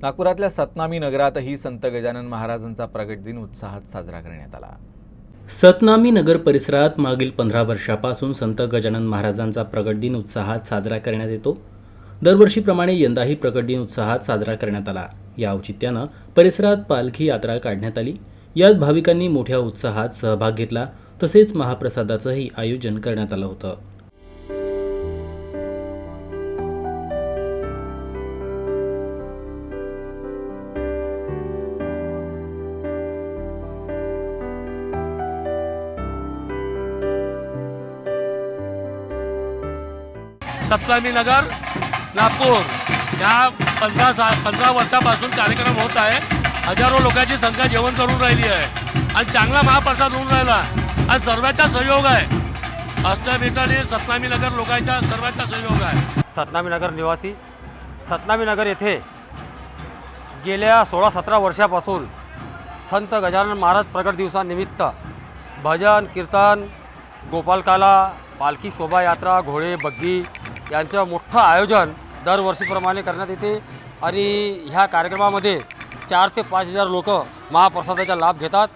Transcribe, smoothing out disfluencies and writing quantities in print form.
नागपुरातल्या सतनामी नगरातही संत गजानन महाराजांचा प्रगट दिन उत्साहात साजरा करण्यात आला। सतनामी नगर परिसरात मागील 15 वर्षापासून संत गजानन महाराजांचा प्रगट दिन उत्साहात साजरा करण्यात येतो। दरवर्षीप्रमाणे यंदाही प्रगट दिन उत्साहात साजरा करण्यात आला। या औचित्यानं परिसरात पालखी यात्रा काढण्यात आली। यात भाविकांनी मोठ्या उत्साहात सहभाग घेतला, तसेच महाप्रसादाचंही आयोजन करण्यात आलं होतं। सतनामी नगर नागपूर या 15 वर्षापासून कार्यक्रम होत आहे। हजारो लोकांची संख्या जेवण करून राहिली आहे आणि चांगला महाप्रसाद होऊन राहिला आणि सर्वांचा सहयोग आहे। अष्टविनायक सतनामी नगर लोकांचा सर्वांचा सहयोग आहे। सतनामी नगर निवासी सतनामी नगर येथे गेल्या 16-17 वर्षापासून संत गजानन महाराज प्रगट दिवसानिमित्त भजन कीर्तन, गोपालकाला, पालखी शोभायात्रा, घोडे बग्गी यांचं मोठं आयोजन दरवर्षीप्रमाणे करण्यात येते आणि ह्या कार्यक्रमामध्ये 4 ते 5 हजार लोक महाप्रसादाचा लाभ घेतात।